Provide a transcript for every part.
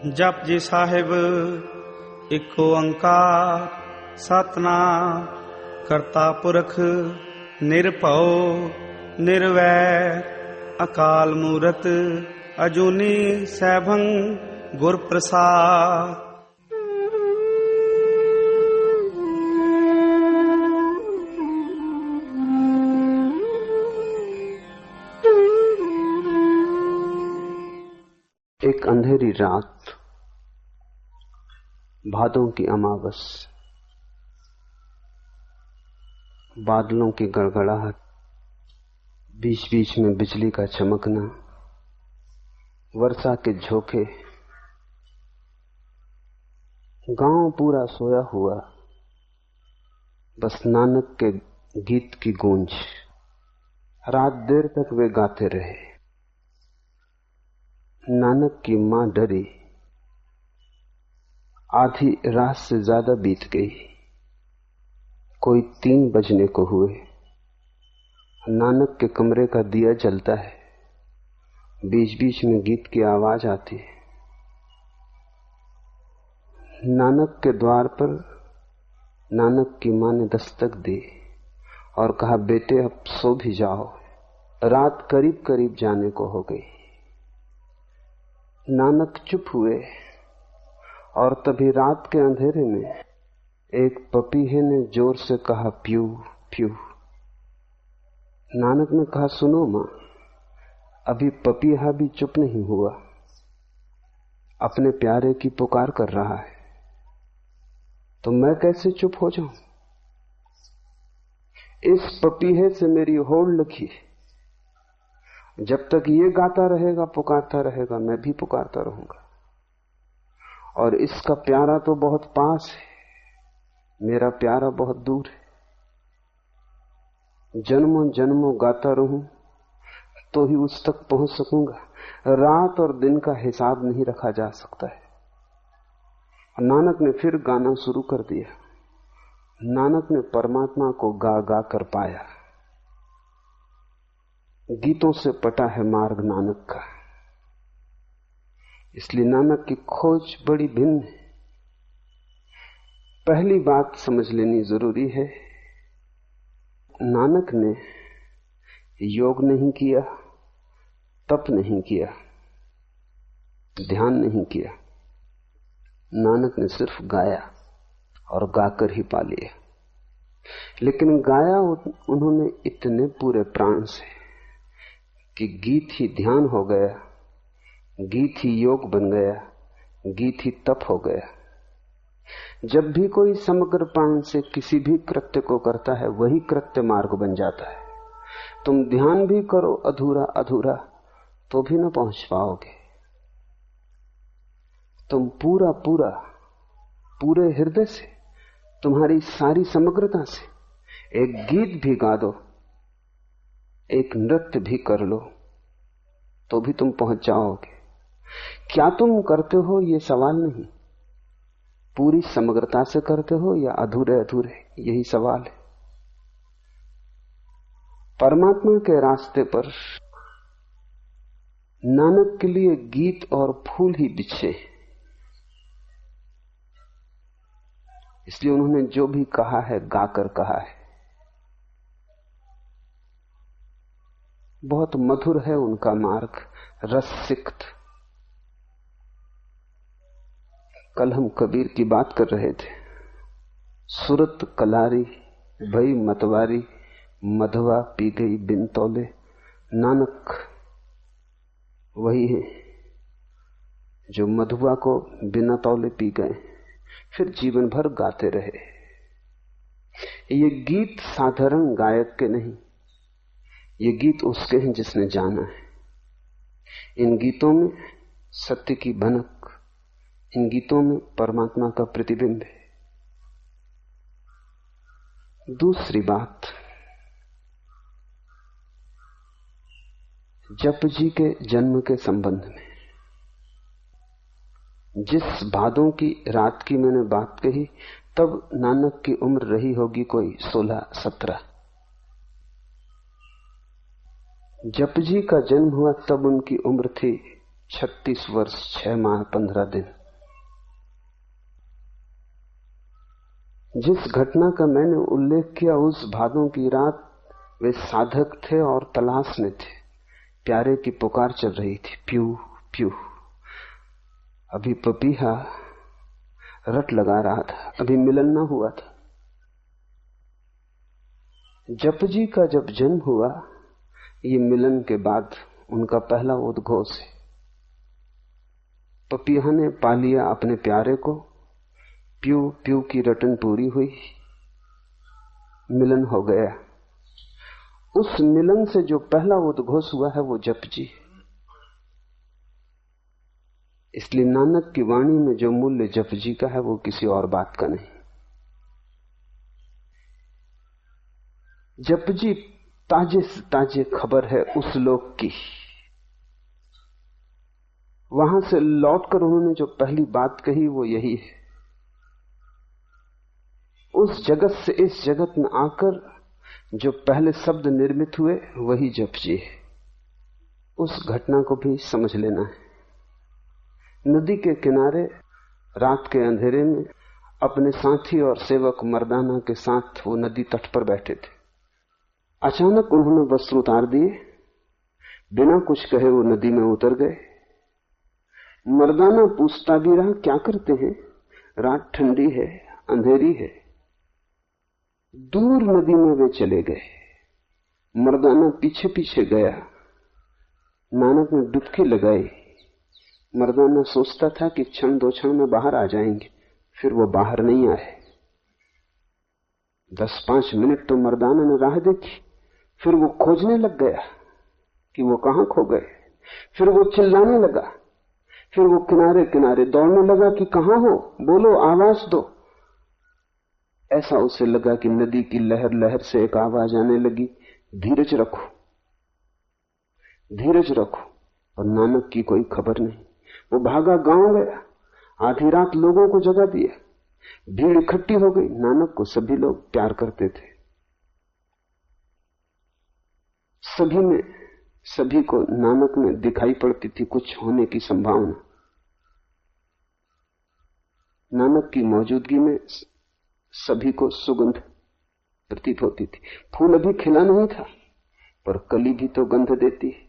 जप जी साहिब इक ओंकार सतनाम करता पुरख निरभउ निर्वैर अकाल मूरत अजूनी सैभं गुर प्रसाद। एक अंधेरी रात, भादों की अमावस, बादलों की गड़गड़ाहट, बीच बीच में बिजली का चमकना, वर्षा के झोंके, गांव पूरा सोया हुआ, बस नानक के गीत की गूंज। रात देर तक वे गाते रहे। नानक की मां डरी। आधी रात से ज्यादा बीत गई, कोई 3 बजने को हुए। नानक के कमरे का दिया जलता है, बीच बीच में गीत की आवाज आती है। नानक के द्वार पर नानक की मां ने दस्तक दी और कहा, बेटे अब सो भी जाओ, रात करीब करीब जाने को हो गई। नानक चुप हुए और तभी रात के अंधेरे में एक पपीहे ने जोर से कहा, प्यू प्यू। नानक ने कहा, सुनो मां, अभी पपीहा भी चुप नहीं हुआ, अपने प्यारे की पुकार कर रहा है, तो मैं कैसे चुप हो जाऊं? इस पपीहे से मेरी होड़ लगी, जब तक ये गाता रहेगा, पुकारता रहेगा, मैं भी पुकारता रहूंगा। और इसका प्यारा तो बहुत पास है, मेरा प्यारा बहुत दूर है। जन्मों जन्मों गाता रहूं तो ही उस तक पहुंच सकूंगा। रात और दिन का हिसाब नहीं रखा जा सकता है। नानक ने फिर गाना शुरू कर दिया। नानक ने परमात्मा को गा गा कर पाया। गीतों से पटा है मार्ग नानक का, इसलिए नानक की खोज बड़ी भिन्न है। पहली बात समझ लेनी जरूरी है, नानक ने योग नहीं किया, तप नहीं किया, ध्यान नहीं किया। नानक ने सिर्फ गाया और गाकर ही पा लिया। लेकिन गाया उन्होंने इतने पूरे प्राण से कि गीत ही ध्यान हो गया, गीत ही योग बन गया, गीत ही तप हो गया। जब भी कोई समग्र प्राण से किसी भी कृत्य को करता है, वही कृत्य मार्ग बन जाता है। तुम ध्यान भी करो अधूरा अधूरा तो भी न पहुंच पाओगे। तुम पूरा पूरा पूरे हृदय से, तुम्हारी सारी समग्रता से एक गीत भी गा दो, एक नृत्य भी कर लो, तो भी तुम पहुंच जाओगे। क्या तुम करते हो ये सवाल नहीं, पूरी समग्रता से करते हो या अधूरे अधूरे, यही सवाल है। परमात्मा के रास्ते पर नानक के लिए गीत और फूल ही बिछे, इसलिए उन्होंने जो भी कहा है गाकर कहा है। बहुत मधुर है उनका मार्ग, रससिक्त। कल हम कबीर की बात कर रहे थे। सुरत कलारी भई मतवारी, मधवा पी गई बिन तौले। नानक वही है जो मधुआ को बिना तौले पी गए, फिर जीवन भर गाते रहे। ये गीत साधारण गायक के नहीं, ये गीत उसके हैं जिसने जाना है। इन गीतों में सत्य की भनक, इन गीतों में परमात्मा का प्रतिबिंब है। दूसरी बात, जप जी के जन्म के संबंध में, जिस भादों की रात की मैंने बात कही, तब नानक की उम्र रही होगी कोई 16-17। जप जी का जन्म हुआ तब उनकी उम्र थी 36 वर्ष 6 माह 15 दिन। जिस घटना का मैंने उल्लेख किया उस भादों की रात वे साधक थे और तलाश में थे। प्यारे की पुकार चल रही थी, प्यू प्यू। अभी पपीहा रट लगा रहा था, अभी मिलन ना हुआ था। जपजी का जब जन्म हुआ, ये मिलन के बाद उनका पहला उद्घोष है। पपीहा ने पा लिया अपने प्यारे को, प्यू प्यू की रटन पूरी हुई, मिलन हो गया। उस मिलन से जो पहला उद्घोष हुआ है वो जपजी है। इसलिए नानक की वाणी में जो मूल्य जपजी का है वो किसी और बात का नहीं। जपजी ताजे से ताजे खबर है उस लोक की। वहां से लौटकर उन्होंने जो पहली बात कही वो यही है। उस जगत से इस जगत में आकर जो पहले शब्द निर्मित हुए वही जपजी है। उस घटना को भी समझ लेना है। नदी के किनारे रात के अंधेरे में अपने साथी और सेवक मर्दाना के साथ वो नदी तट पर बैठे थे। अचानक उन्होंने वस्त्र उतार दिए, बिना कुछ कहे वो नदी में उतर गए। मर्दाना पूछता भी रहा, क्या करते हैं? रात ठंडी है, अंधेरी है। दूर नदी में वे चले गए। मर्दाना पीछे पीछे गया। नानक ने डुबकी लगाई। मर्दाना सोचता था कि क्षण दो क्षण में बाहर आ जाएंगे, फिर वो बाहर नहीं आए। 10-5 मिनट तो मर्दाना ने राह देखी, फिर वो खोजने लग गया कि वो कहां खो गए। फिर वो चिल्लाने लगा, फिर वो किनारे किनारे दौड़ने लगा कि कहां हो, बोलो, आवाज दो। ऐसा उसे लगा कि नदी की लहर लहर से एक आवाज आने लगी, धीरज रखो, धीरज रखो। और नानक की कोई खबर नहीं। वो भागा गांव गया, आधी रात लोगों को जगा दिया। भीड़ इकट्ठी हो गई। नानक को सभी लोग प्यार करते थे। सभी में, सभी को नानक में दिखाई पड़ती थी कुछ होने की संभावना। नानक की मौजूदगी में सभी को सुगंध प्रतीत होती थी। फूल अभी खिला नहीं था, पर कली भी तो गंध देती है।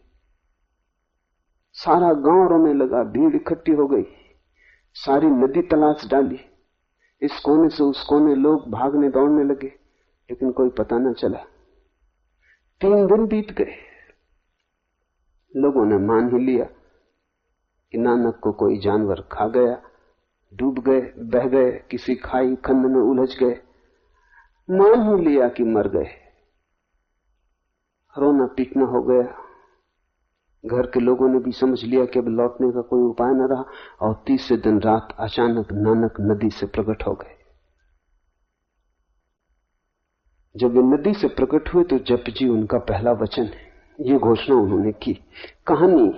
सारा गांव रोने लगा, भीड़ इकट्ठी हो गई, सारी नदी तलाश डाली। इस कोने से उस कोने लोग भागने दौड़ने लगे, लेकिन कोई पता न चला। 3 दिन बीत गए। लोगों ने मान ही लिया कि नानक को कोई जानवर खा गया, डूब गए, बह गए, किसी खाई खंड में उलझ गए। मान ही लिया कि मर गए। रोना पीटना हो गया। घर के लोगों ने भी समझ लिया कि अब लौटने का कोई उपाय न रहा। और 30 दिन रात अचानक नानक नदी से प्रकट हो गए। जब वे नदी से प्रकट हुए तो जपजी उनका पहला वचन है। ये घोषणा उन्होंने की। कहानी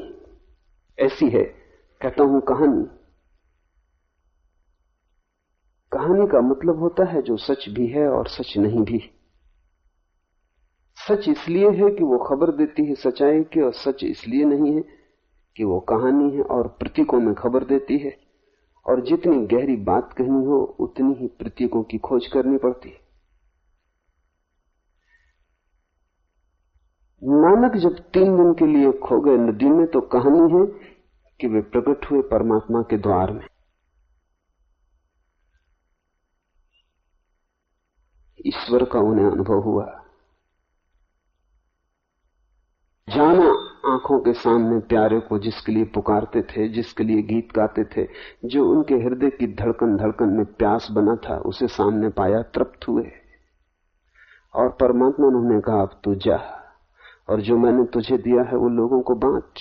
ऐसी है, कहता हूं कहानी। कहानी का मतलब होता है जो सच भी है और सच नहीं भी। सच इसलिए है कि वो खबर देती है सच्चाई की, और सच इसलिए नहीं है कि वो कहानी है और प्रतीकों में खबर देती है। और जितनी गहरी बात कहनी हो उतनी ही प्रतीकों की खोज करनी पड़ती है। नानक जब 3 दिन के लिए खो गए नदी में, तो कहानी है कि वे प्रकट हुए परमात्मा के द्वार में। ईश्वर का उन्हें अनुभव हुआ। जाना आंखों के सामने प्यारे को, जिसके लिए पुकारते थे, जिसके लिए गीत गाते थे, जो उनके हृदय की धड़कन धड़कन में प्यास बना था, उसे सामने पाया, तृप्त हुए। और परमात्मा ने उन्हें कहा, अब तू जा, और जो मैंने तुझे दिया है वो लोगों को बांट।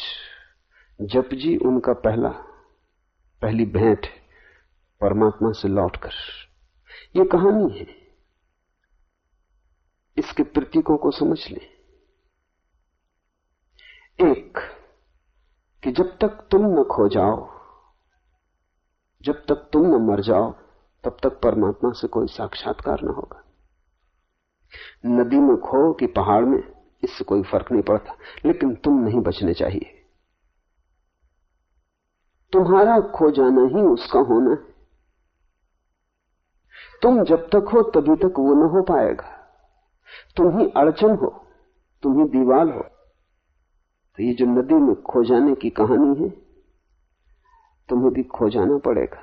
जपजी उनका पहली भेंट परमात्मा से लौटकर। ये कहानी है, इसके प्रतीकों को समझ लें। एक, कि जब तक तुम न खो जाओ, जब तक तुम न मर जाओ, तब तक परमात्मा से कोई साक्षात्कार न होगा। नदी में खो कि पहाड़ में, इससे कोई फर्क नहीं पड़ता, लेकिन तुम नहीं बचने चाहिए। तुम्हारा खो जाना ही उसका होना है। तुम जब तक हो तभी तक वो न हो पाएगा। तुम ही अड़चन हो, तुम ही दीवार हो। तो ये जो नदी में खो जाने की कहानी है, तुम्हें भी खो जाना पड़ेगा,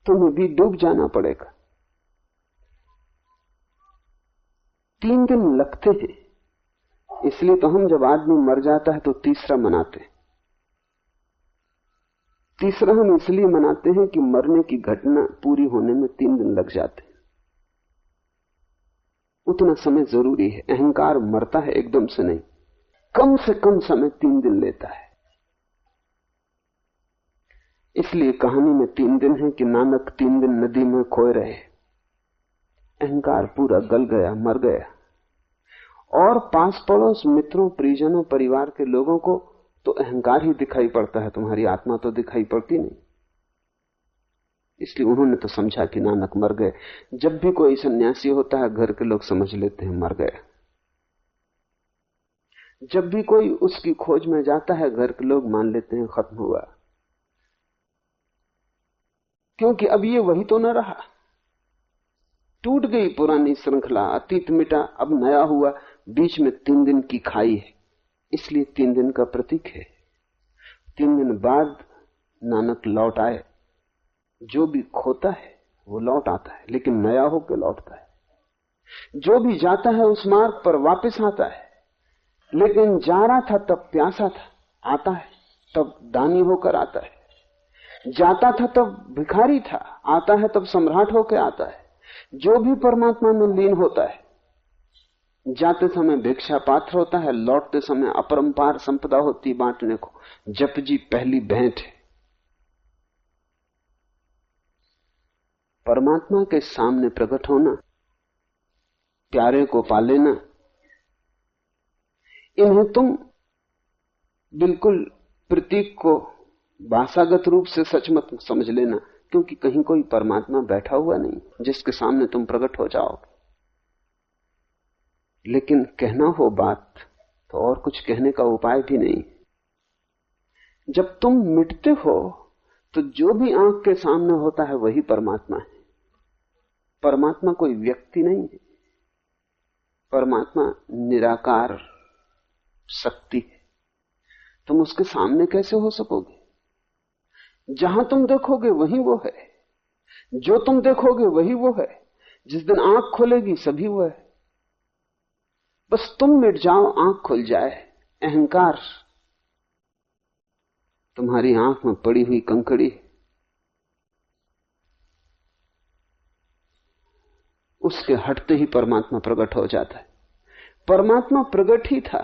तुम्हें भी डूब जाना पड़ेगा। 3 दिन लगते हैं, इसलिए तो हम जब आदमी मर जाता है तो तीसरा मनाते हैं। तीसरा हम इसलिए मनाते हैं कि मरने की घटना पूरी होने में 3 दिन लग जाते हैं। उतना समय जरूरी है। अहंकार मरता है एकदम से नहीं, कम से कम समय 3 दिन लेता है। इसलिए कहानी में 3 दिन है कि नानक 3 दिन नदी में खोए रहे। अहंकार पूरा गल गया, मर गया। और पास पड़ोस, मित्रों, परिजनों, परिवार के लोगों को तो अहंकार ही दिखाई पड़ता है, तुम्हारी आत्मा तो दिखाई पड़ती नहीं। इसलिए उन्होंने तो समझा कि नानक मर गए। जब भी कोई सन्यासी होता है, घर के लोग समझ लेते हैं मर गया। जब भी कोई उसकी खोज में जाता है, घर के लोग मान लेते हैं खत्म हुआ, क्योंकि अब ये वही तो न रहा। टूट गई पुरानी श्रृंखला, अतीत मिटा, अब नया हुआ। बीच में 3 दिन की खाई है, इसलिए 3 दिन का प्रतीक है। 3 दिन बाद नानक लौट आए। जो भी खोता है वो लौट आता है, लेकिन नया होकर लौटता है। जो भी जाता है उस मार्ग पर वापस आता है, लेकिन जा रहा था तब प्यासा था, आता है तब दानी होकर आता है। जाता था तब भिखारी था, आता है तब सम्राट होकर आता है। जो भी परमात्मा में लीन होता है, जाते समय भिक्षा पात्र होता है, लौटते समय अपरंपार संपदा होती बांटने को। जप जी पहली भेंट है। परमात्मा के सामने प्रकट होना, प्यारे को पा लेना, इन्हें तुम बिल्कुल प्रतीक को भाषागत रूप से सच मत समझ लेना, क्योंकि कहीं कोई परमात्मा बैठा हुआ नहीं जिसके सामने तुम प्रकट हो जाओगे। लेकिन कहना हो बात तो और कुछ कहने का उपाय भी नहीं। जब तुम मिटते हो तो जो भी आंख के सामने होता है वही परमात्मा है। परमात्मा कोई व्यक्ति नहीं है, परमात्मा निराकार शक्ति है। तुम उसके सामने कैसे हो सकोगे? जहां तुम देखोगे वही वो है, जो तुम देखोगे वही वो है। जिस दिन आंख खोलेगी सभी वो है। बस तुम मिट जाओ, आंख खुल जाए। अहंकार तुम्हारी आंख में पड़ी हुई कंकड़ी, उसके हटते ही परमात्मा प्रकट हो जाता है। परमात्मा प्रकट ही था,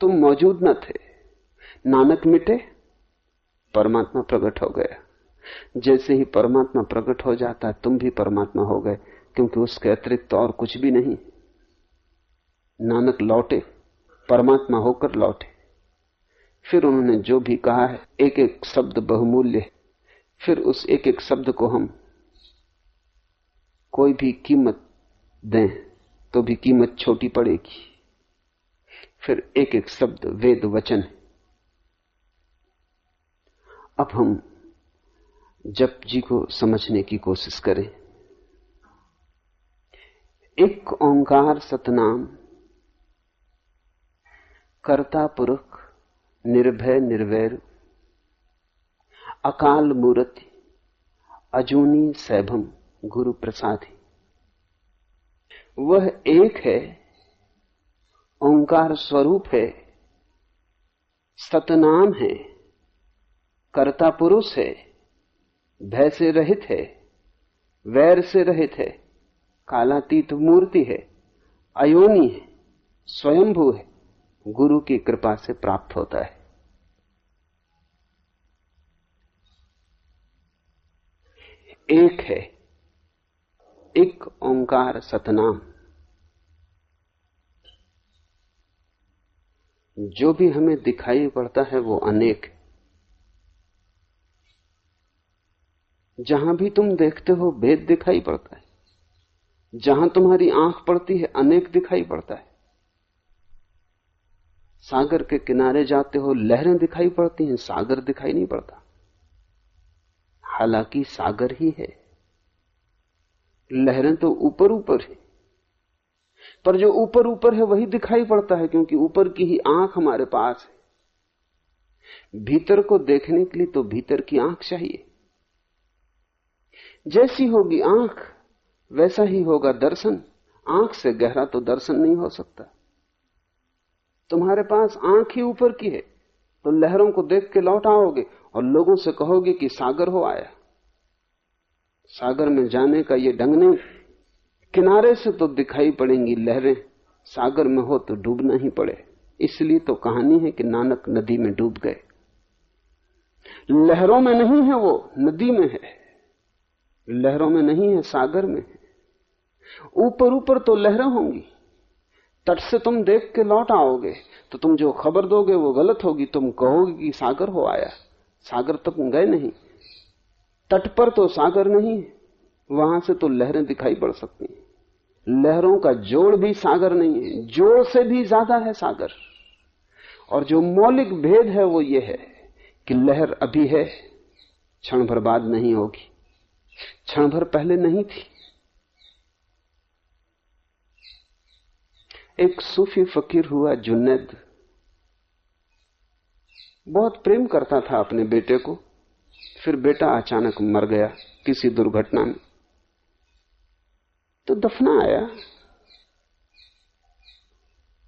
तुम मौजूद न थे। नानक मिटे, परमात्मा प्रकट हो गया। जैसे ही परमात्मा प्रकट हो जाता है, तुम भी परमात्मा हो गए, क्योंकि उसके अतिरिक्त और कुछ भी नहीं। नानक लौटे, परमात्मा होकर लौटे। फिर उन्होंने जो भी कहा है, एक एक शब्द बहुमूल्य है। फिर उस एक एक शब्द को हम कोई भी कीमत दें तो भी कीमत छोटी पड़ेगी। फिर एक एक शब्द वेद वचन है। अब हम जप जी को समझने की कोशिश करें। एक ओंकार सतनाम, कर्ता पुरख निर्भय निर्वैर, अकाल मूर्ति अजूनी सैभम गुरु प्रसादी। वह एक है, ओंकार स्वरूप है, सतनाम है, कर्ता पुरुष है, भय से रहित है, वैर से रहित है, कालातीत मूर्ति है, अयोनी है, स्वयंभू है, गुरु की कृपा से प्राप्त होता है। एक है, एक ओंकार सतनाम। जो भी हमें दिखाई पड़ता है वो अनेक है। जहां भी तुम देखते हो भेद दिखाई पड़ता है, जहां तुम्हारी आंख पड़ती है अनेक दिखाई पड़ता है। सागर के किनारे जाते हो लहरें दिखाई पड़ती हैं, सागर दिखाई नहीं पड़ता। हालांकि सागर ही है, लहरें तो ऊपर ऊपर है, पर जो ऊपर ऊपर है वही दिखाई पड़ता है, क्योंकि ऊपर की ही आंख हमारे पास है। भीतर को देखने के लिए तो भीतर की आंख चाहिए। जैसी होगी आंख वैसा ही होगा दर्शन। आंख से गहरा तो दर्शन नहीं हो सकता। तुम्हारे पास आंख ही ऊपर की है तो लहरों को देख के लौट आओगे और लोगों से कहोगे कि सागर हो आया। सागर में जाने का ये ढंग नहीं। किनारे से तो दिखाई पड़ेंगी लहरें, सागर में हो तो डूबना ही पड़े। इसलिए तो कहानी है कि नानक नदी में डूब गए। लहरों में नहीं है वो, नदी में है। लहरों में नहीं है, सागर में है। ऊपर ऊपर तो लहरें होंगी। तट से तुम देख के लौट आओगे तो तुम जो खबर दोगे वो गलत होगी। तुम कहोगे कि सागर हो आया। सागर तक गए नहीं, तट पर तो सागर नहीं है, वहां से तो लहरें दिखाई पड़ सकती हैं। लहरों का जोड़ भी सागर नहीं है, जोड़ से भी ज्यादा है सागर। और जो मौलिक भेद है वो ये है कि लहर अभी है, क्षण भर बाद नहीं होगी, क्षण भर पहले नहीं थी। एक सूफी फकीर हुआ जुन्नैद, बहुत प्रेम करता था अपने बेटे को। फिर बेटा अचानक मर गया किसी दुर्घटना में, तो दफना आया।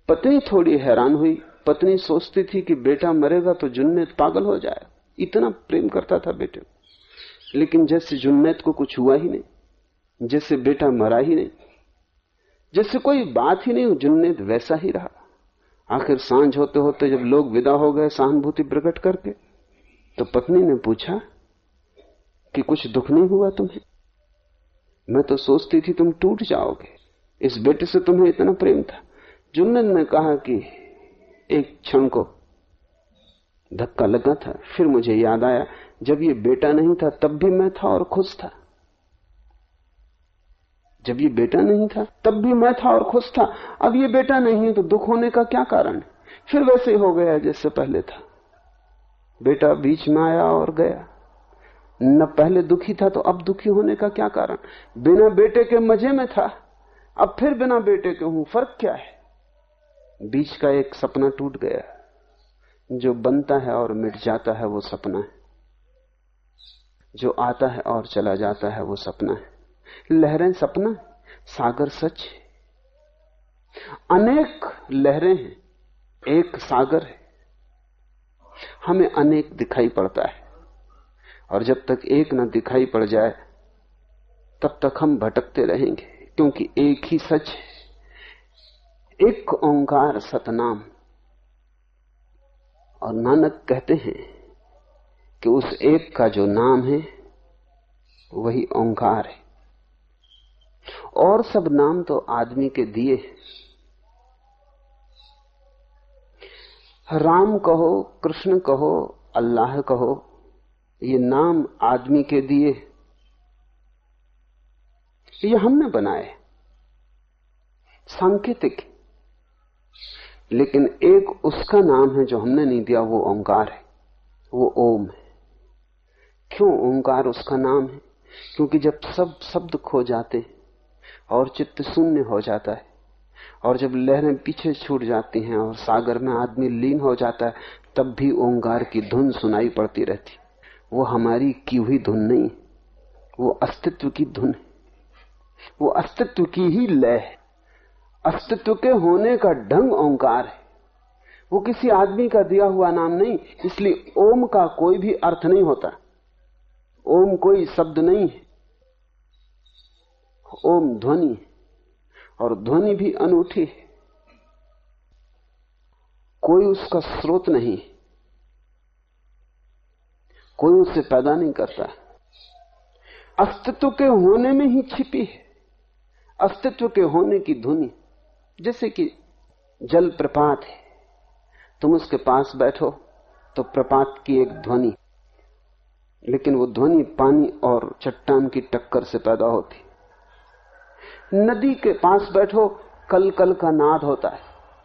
पत्नी थोड़ी हैरान हुई। पत्नी सोचती थी कि बेटा मरेगा तो जुन्नैद पागल हो जाए, इतना प्रेम करता था बेटे को। लेकिन जैसे जुन्नैद को कुछ हुआ ही नहीं, जैसे बेटा मरा ही नहीं, जैसे कोई बात ही नहीं, जुन्नैद वैसा ही रहा। आखिर सांझ होते होते जब लोग विदा हो गए सहानुभूति प्रकट करके, तो पत्नी ने पूछा कि कुछ दुख नहीं हुआ तुम्हें? मैं तो सोचती थी तुम टूट जाओगे, इस बेटे से तुम्हें इतना प्रेम था। जुन्नैद ने कहा कि एक क्षण को धक्का लगा था, फिर मुझे याद आया जब ये बेटा नहीं था तब भी मैं था और खुश था। जब ये बेटा नहीं था तब भी मैं था और खुश था। अब ये बेटा नहीं है तो दुख होने का क्या कारण है? फिर वैसे ही हो गया जैसे पहले था। बेटा बीच में आया और गया, न पहले दुखी था तो अब दुखी होने का क्या कारण? बिना बेटे के मजे में था, अब फिर बिना बेटे के हूं, फर्क क्या है? बीच का एक सपना टूट गया। जो बनता है और मिट जाता है वो सपना है, जो आता है और चला जाता है वो सपना है। लहरें सपना, सागर सच। अनेक लहरें हैं, एक सागर है। हमें अनेक दिखाई पड़ता है, और जब तक एक न दिखाई पड़ जाए तब तक हम भटकते रहेंगे, क्योंकि एक ही सच है। एक ओंकार सतनाम। और नानक कहते हैं कि उस एक का जो नाम है वही ओंकार है। और सब नाम तो आदमी के दिए हैं। राम कहो, कृष्ण कहो, अल्लाह कहो, ये नाम आदमी के दिए, ये हमने बनाए, सांकेतिक। लेकिन एक उसका नाम है जो हमने नहीं दिया, वो ओंकार है, वो ओम है। क्यों ओंकार उसका नाम है? क्योंकि जब सब शब्द खो जाते और चित्त शून्य हो जाता है, और जब लहरें पीछे छूट जाती हैं और सागर में आदमी लीन हो जाता है, तब भी ओंकार की धुन सुनाई पड़ती रहती। वो हमारी की हुई धुन नहीं, वो अस्तित्व की धुन है, वो अस्तित्व की ही लय है। अस्तित्व के होने का ढंग ओंकार है, वो किसी आदमी का दिया हुआ नाम नहीं। इसलिए ओम का कोई भी अर्थ नहीं होता। ओम कोई शब्द नहीं है, ओम ध्वनि है, और ध्वनि भी अनूठी है। कोई उसका स्रोत नहीं, कोई उसे पैदा नहीं करता। अस्तित्व के होने में ही छिपी है, अस्तित्व के होने की ध्वनि। जैसे कि जल प्रपात है, तुम उसके पास बैठो तो प्रपात की एक ध्वनि, लेकिन वो ध्वनि पानी और चट्टान की टक्कर से पैदा होती। नदी के पास बैठो, कल कल का नाद होता है,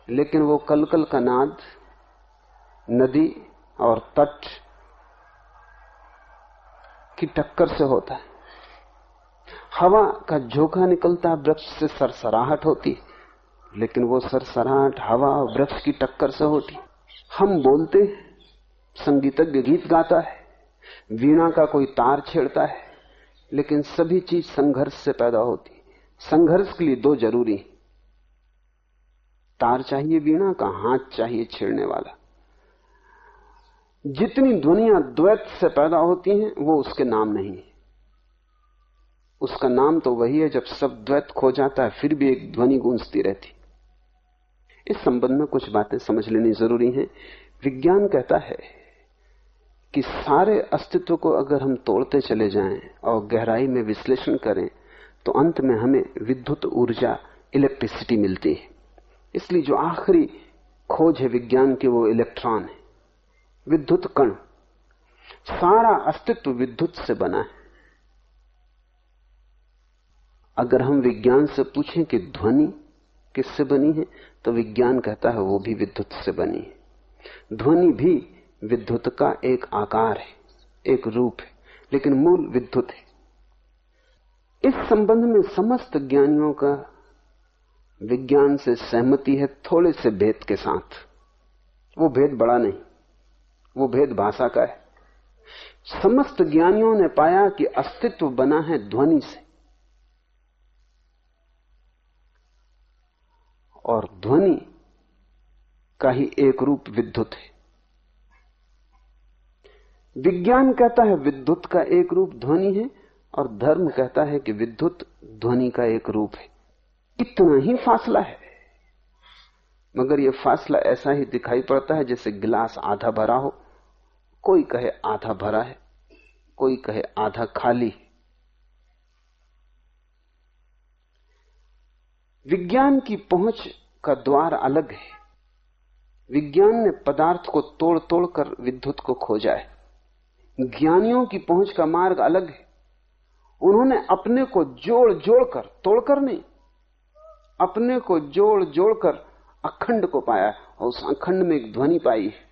लेकिन वो कल कल का नाद नदी और तट की टक्कर से होता है। हवा का झोंका निकलता है, वृक्ष से सरसराहट होती, लेकिन वो सरसराहट हवा और वृक्ष की टक्कर से होती। हम बोलते, संगीतज्ञ गीत गाता है, वीणा का कोई तार छेड़ता है, लेकिन सभी चीज संघर्ष से पैदा होती। संघर्ष के लिए दो जरूरी, तार चाहिए वीणा का, हाथ चाहिए छेड़ने वाला। जितनी ध्वनियां द्वैत से पैदा होती हैं वो उसके नाम नहीं है। उसका नाम तो वही है जब सब द्वैत खो जाता है फिर भी एक ध्वनि गूंजती रहती। इस संबंध में कुछ बातें समझ लेनी जरूरी हैं। विज्ञान कहता है कि सारे अस्तित्व को अगर हम तोड़ते चले जाएं और गहराई में विश्लेषण करें तो अंत में हमें विद्युत ऊर्जा, इलेक्ट्रिसिटी मिलती है। इसलिए जो आखिरी खोज है विज्ञान की वो इलेक्ट्रॉन है, विद्युत कण। सारा अस्तित्व विद्युत से बना है। अगर हम विज्ञान से पूछें कि ध्वनि किससे बनी है तो विज्ञान कहता है वो भी विद्युत से बनी है। ध्वनि भी विद्युत का एक आकार है, एक रूप है, लेकिन मूल विद्युत है। इस संबंध में समस्त ज्ञानियों का विज्ञान से सहमति है, थोड़े से भेद के साथ। वो भेद बड़ा नहीं, वो भेद भाषा का है। समस्त ज्ञानियों ने पाया कि अस्तित्व बना है ध्वनि से, और ध्वनि का ही एक रूप विद्युत है। विज्ञान कहता है विद्युत का एक रूप ध्वनि है, और धर्म कहता है कि विद्युत ध्वनि का एक रूप है। इतना ही फासला है, मगर यह फासला ऐसा ही दिखाई पड़ता है जैसे गिलास आधा भरा हो। कोई कहे आधा भरा है, कोई कहे आधा खाली। विज्ञान की पहुंच का द्वार अलग है। विज्ञान ने पदार्थ को तोड़ तोड़कर विद्युत को खोजा है। ज्ञानियों की पहुंच का मार्ग अलग है। उन्होंने अपने को जोड़ जोड़कर, तोड़कर नहीं, अपने को जोड़ जोड़कर अखंड को पाया, और उस अखंड में एक ध्वनि पाई है।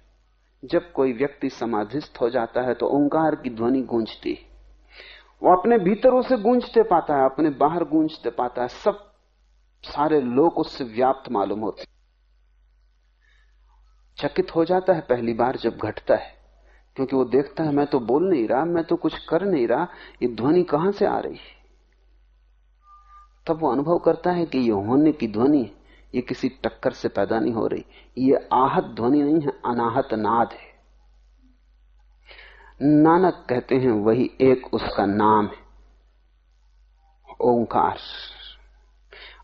जब कोई व्यक्ति समाधिस्थ हो जाता है तो ओंकार की ध्वनि गूंजती है। वो अपने भीतर उसे गूंजते पाता है, अपने बाहर गूंजते पाता है। सब सारे लोग उससे व्याप्त मालूम होते। चकित हो जाता है पहली बार जब घटता है, क्योंकि वो देखता है मैं तो बोल नहीं रहा, मैं तो कुछ कर नहीं रहा, ये ध्वनि कहां से आ रही है। तब वो अनुभव करता है कि ये होने की ध्वनि है, ये किसी टक्कर से पैदा नहीं हो रही, ये आहत ध्वनि नहीं है, अनाहत नाद है। नानक कहते हैं वही एक उसका नाम है, ओंकार।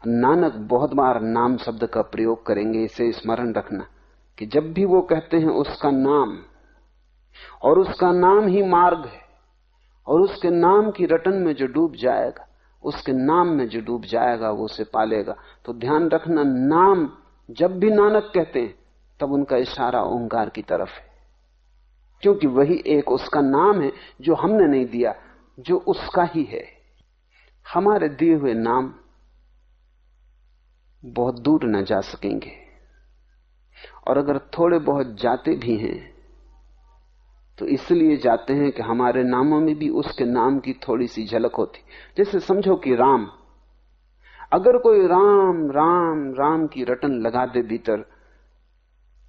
नानक बहुत बार नाम शब्द का प्रयोग करेंगे, इसे स्मरण रखना कि जब भी वो कहते हैं उसका नाम, और उसका नाम ही मार्ग है, और उसके नाम की रटन में जो डूब जाएगा, उसके नाम में जो डूब जाएगा वो उसे पालेगा। तो ध्यान रखना, नाम जब भी नानक कहते हैं तब उनका इशारा ओंकार की तरफ है, क्योंकि वही एक उसका नाम है जो हमने नहीं दिया, जो उसका ही है। हमारे दिए हुए नाम बहुत दूर न जा सकेंगे, और अगर थोड़े बहुत जाते भी हैं तो इसलिए जाते हैं कि हमारे नामों में भी उसके नाम की थोड़ी सी झलक होती। जैसे समझो कि राम, अगर कोई राम राम राम की रटन लगा दे भीतर,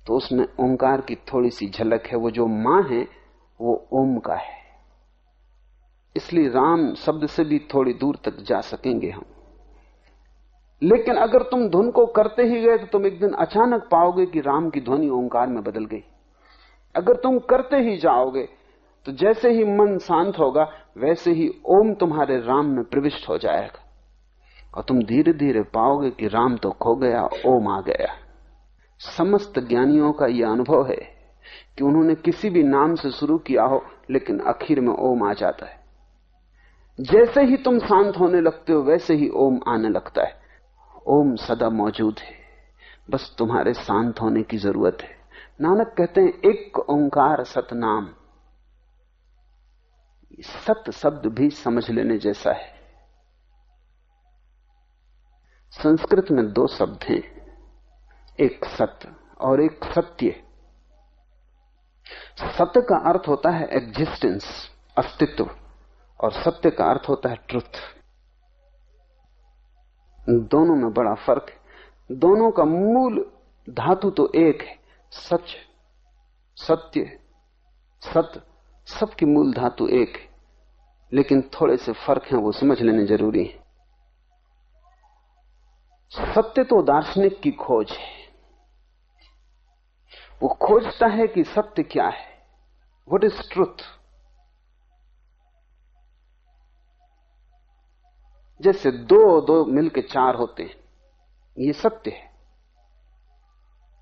तो उसमें ओंकार की थोड़ी सी झलक है। वो जो मां है वो ओम का है, इसलिए राम शब्द से भी थोड़ी दूर तक जा सकेंगे हम। लेकिन अगर तुम धुन को करते ही गए तो तुम एक दिन अचानक पाओगे कि राम की ध्वनि ओंकार में बदल गई। अगर तुम करते ही जाओगे तो जैसे ही मन शांत होगा वैसे ही ओम तुम्हारे राम में प्रविष्ट हो जाएगा, और तुम धीरे धीरे पाओगे कि राम तो खो गया, ओम आ गया। समस्त ज्ञानियों का यह अनुभव है कि उन्होंने किसी भी नाम से शुरू किया हो, लेकिन आखिर में ओम आ जाता है। जैसे ही तुम शांत होने लगते हो वैसे ही ओम आने लगता है। ओम सदा मौजूद है, बस तुम्हारे शांत होने की जरूरत है। नानक कहते हैं एक ओंकार सतनाम। सत शब्द भी समझ लेने जैसा है। संस्कृत में दो शब्द हैं, एक सत और एक सत्य। सत्य का अर्थ होता है एग्जिस्टेंस, अस्तित्व, और सत्य का अर्थ होता है ट्रुथ। दोनों में बड़ा फर्क है। दोनों का मूल धातु तो एक है, सच, सत्य, सत्य, सबकी मूल धातु एक है, लेकिन थोड़े से फर्क हैं, वो समझ लेने जरूरी है। सत्य तो दार्शनिक की खोज है, वो खोजता है कि सत्य क्या है, व्हाट इज ट्रुथ। जैसे दो दो मिलकर चार होते हैं, ये सत्य है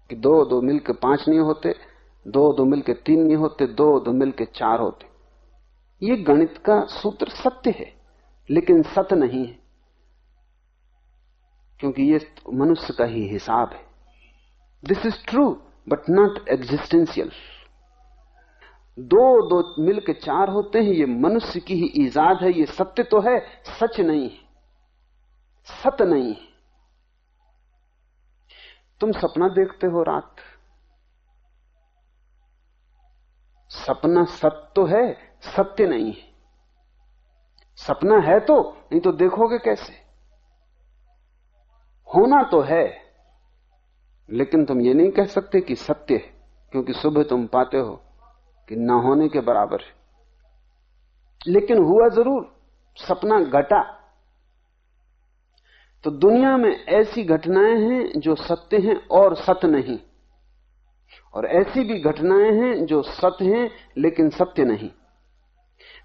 कि दो दो मिलकर पांच नहीं होते, दो दो मिलकर तीन नहीं होते, दो दो मिलकर चार होते। ये गणित का सूत्र सत्य है, लेकिन सत्य नहीं है, क्योंकि ये मनुष्य का ही हिसाब है। This is true but not existential. दो दो मिलकर चार होते हैं, ये मनुष्य की ही ईजाद है। ये सत्य तो है, सच नहीं है, सत्य नहीं है। तुम सपना देखते हो रात, सपना सत्य तो है, सत्य नहीं है। सपना है तो, नहीं तो देखोगे कैसे? होना तो है, लेकिन तुम ये नहीं कह सकते कि सत्य है, क्योंकि सुबह तुम पाते हो कि ना होने के बराबर है। लेकिन हुआ जरूर, सपना घटा। तो दुनिया में ऐसी घटनाएं हैं जो सत्य हैं और सत्य नहीं, और ऐसी भी घटनाएं हैं जो सत्य हैं लेकिन सत्य नहीं।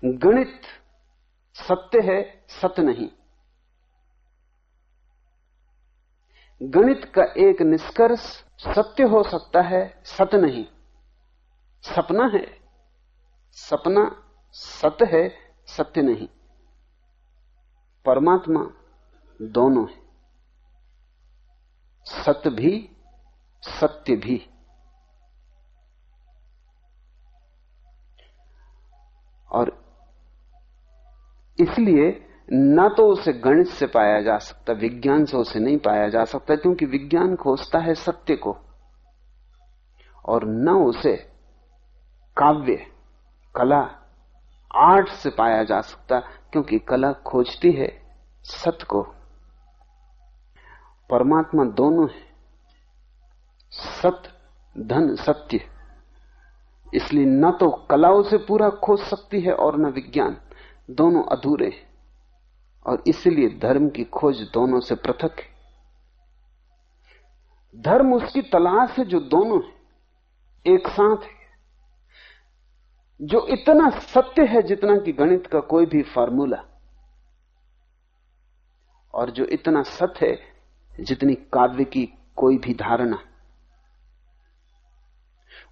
गणित सत्य है, सत्य नहीं। गणित का एक निष्कर्ष सत्य हो सकता है, सत्य नहीं। सपना है, सपना सत्य है, सत्य नहीं। परमात्मा दोनों है, सत्य भी सत्य भी। और इसलिए ना तो उसे गणित से पाया जा सकता, विज्ञान से उसे नहीं पाया जा सकता, क्योंकि विज्ञान खोजता है सत्य को, और न उसे काव्य, कला, आर्ट से पाया जा सकता, क्योंकि कला खोजती है सत्य को। परमात्मा दोनों है, सत्य धन सत्य। इसलिए न तो कला उसे पूरा खोज सकती है और न विज्ञान, दोनों अधूरे हैं। और इसलिए धर्म की खोज दोनों से पृथक है। धर्म उसकी तलाश है जो दोनों है, एक साथ है, जो इतना सत्य है जितना कि गणित का कोई भी फार्मूला, और जो इतना सत्य है जितनी काव्य की कोई भी धारणा।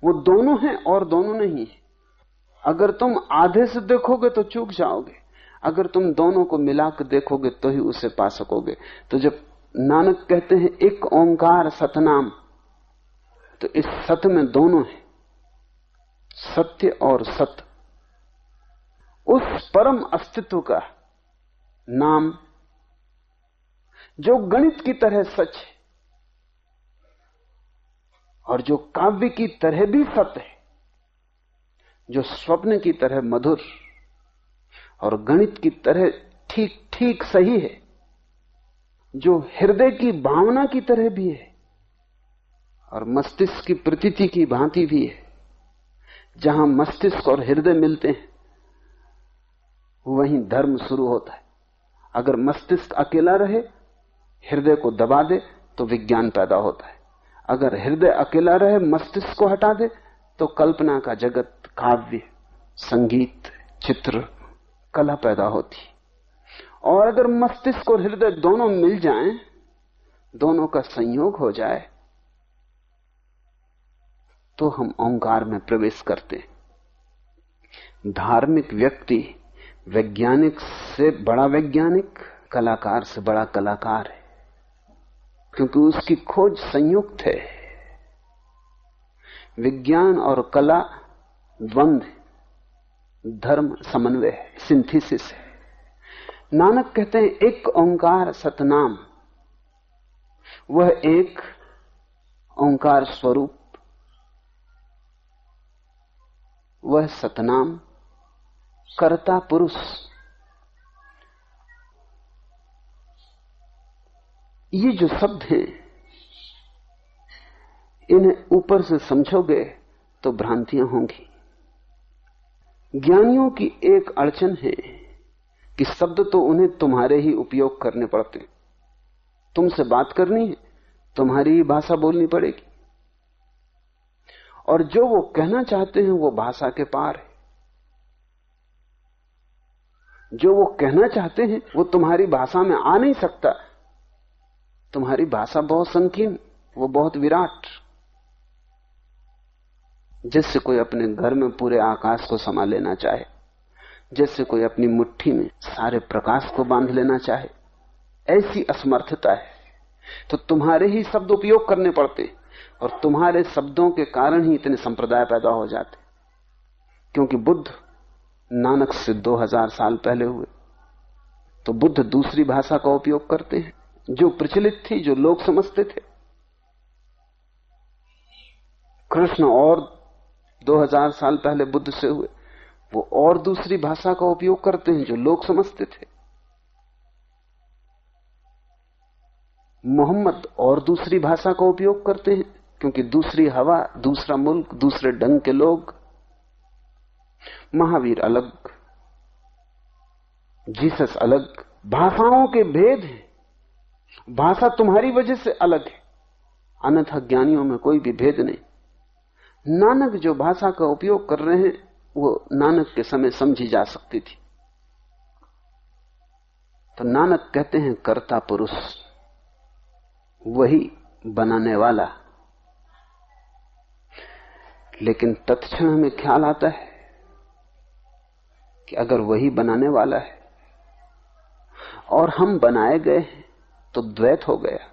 वो दोनों हैं और दोनों नहीं है। अगर तुम आधे से देखोगे तो चूक जाओगे, अगर तुम दोनों को मिलाकर देखोगे तो ही उसे पा सकोगे। तो जब नानक कहते हैं एक ओंकार सतनाम, तो इस सत्य में दोनों है, सत्य और सत्य। उस परम अस्तित्व का नाम जो गणित की तरह सच है और जो काव्य की तरह भी सत्य है, जो स्वप्न की तरह मधुर और गणित की तरह ठीक ठीक सही है, जो हृदय की भावना की तरह भी है और मस्तिष्क की प्रतीति की भांति भी है। जहां मस्तिष्क और हृदय मिलते हैं वहीं धर्म शुरू होता है। अगर मस्तिष्क अकेला रहे, हृदय को दबा दे, तो विज्ञान पैदा होता है। अगर हृदय अकेला रहे, मस्तिष्क को हटा दे, तो कल्पना का जगत, काव्य, संगीत, चित्र, कला पैदा होती। और अगर मस्तिष्क और हृदय दोनों मिल जाएं, दोनों का संयोग हो जाए, तो हम ओंकार में प्रवेश करते हैं। धार्मिक व्यक्ति वैज्ञानिक से बड़ा वैज्ञानिक, कलाकार से बड़ा कलाकार है, क्योंकि उसकी खोज संयुक्त है। विज्ञान और कला द्वंद्व, धर्म समन्वय है, सिंथेसिस है। नानक कहते हैं एक ओंकार सतनाम, वह एक ओंकार स्वरूप वह सतनाम कर्ता पुरुष। ये जो शब्द हैं, इन्हें ऊपर से समझोगे तो भ्रांतियां होंगी। ज्ञानियों की एक अड़चन है कि शब्द तो उन्हें तुम्हारे ही उपयोग करने पड़ते। तुमसे बात करनी है, तुम्हारी ही भाषा बोलनी पड़ेगी, और जो वो कहना चाहते हैं वो भाषा के पार है। जो वो कहना चाहते हैं वो तुम्हारी भाषा में आ नहीं सकता। तुम्हारी भाषा बहुत संकीर्ण, वो बहुत विराट। जैसे कोई अपने घर में पूरे आकाश को समा लेना चाहे, जैसे कोई अपनी मुट्ठी में सारे प्रकाश को बांध लेना चाहे, ऐसी असमर्थता है। तो तुम्हारे ही शब्द उपयोग करने पड़ते, और तुम्हारे शब्दों के कारण ही इतने संप्रदाय पैदा हो जाते। क्योंकि बुद्ध नानक से 2000 साल पहले हुए, तो बुद्ध दूसरी भाषा का उपयोग करते हैं जो प्रचलित थी, जो लोग समझते थे। कृष्ण और 2000 साल पहले बुद्ध से हुए, वो और दूसरी भाषा का उपयोग करते हैं जो लोग समझते थे। मोहम्मद और दूसरी भाषा का उपयोग करते हैं, क्योंकि दूसरी हवा, दूसरा मुल्क, दूसरे ढंग के लोग। महावीर अलग, जीसस अलग। भाषाओं के भेद हैं। भाषा तुम्हारी वजह से अलग है, अन्यथा ज्ञानियों में कोई भी भेद नहीं। नानक जो भाषा का उपयोग कर रहे हैं वो नानक के समय समझी जा सकती थी। तो नानक कहते हैं कर्ता पुरुष, वही बनाने वाला। लेकिन तत्क्षण हमें ख्याल आता है कि अगर वही बनाने वाला है और हम बनाए गए हैं तो द्वैत हो गया।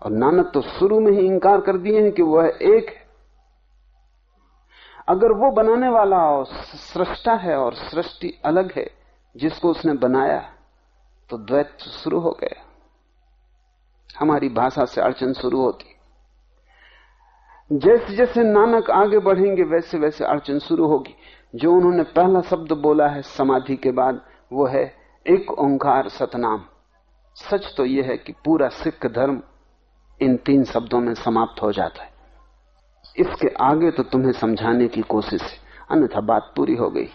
और नानक तो शुरू में ही इंकार कर दिए हैं कि वह एक है। अगर वो बनाने वाला और सृष्टा है और सृष्टि अलग है जिसको उसने बनाया, तो द्वैत शुरू हो गया। हमारी भाषा से अड़चन शुरू होती। जैसे जैसे नानक आगे बढ़ेंगे वैसे वैसे अड़चन शुरू होगी। जो उन्होंने पहला शब्द बोला है समाधि के बाद, वो है एक ओंकार सतनाम। सच तो यह है कि पूरा सिख धर्म इन 3 शब्दों में समाप्त हो जाता है। इसके आगे तो तुम्हें समझाने की कोशिश है, अन्यथा बात पूरी हो गई।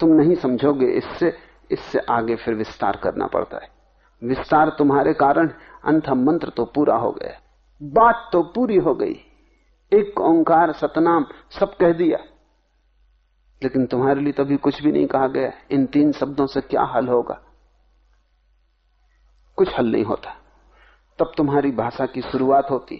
तुम नहीं समझोगे, इससे आगे फिर विस्तार करना पड़ता है। विस्तार तुम्हारे कारण, अन्यथा मंत्र तो पूरा हो गया, बात तो पूरी हो गई। एक ओंकार सतनाम सब कह दिया, लेकिन तुम्हारे लिए तभी कुछ भी नहीं कहा गया। इन 3 शब्दों से क्या हल होगा? कुछ हल नहीं होता। तब तुम्हारी भाषा की शुरुआत होती।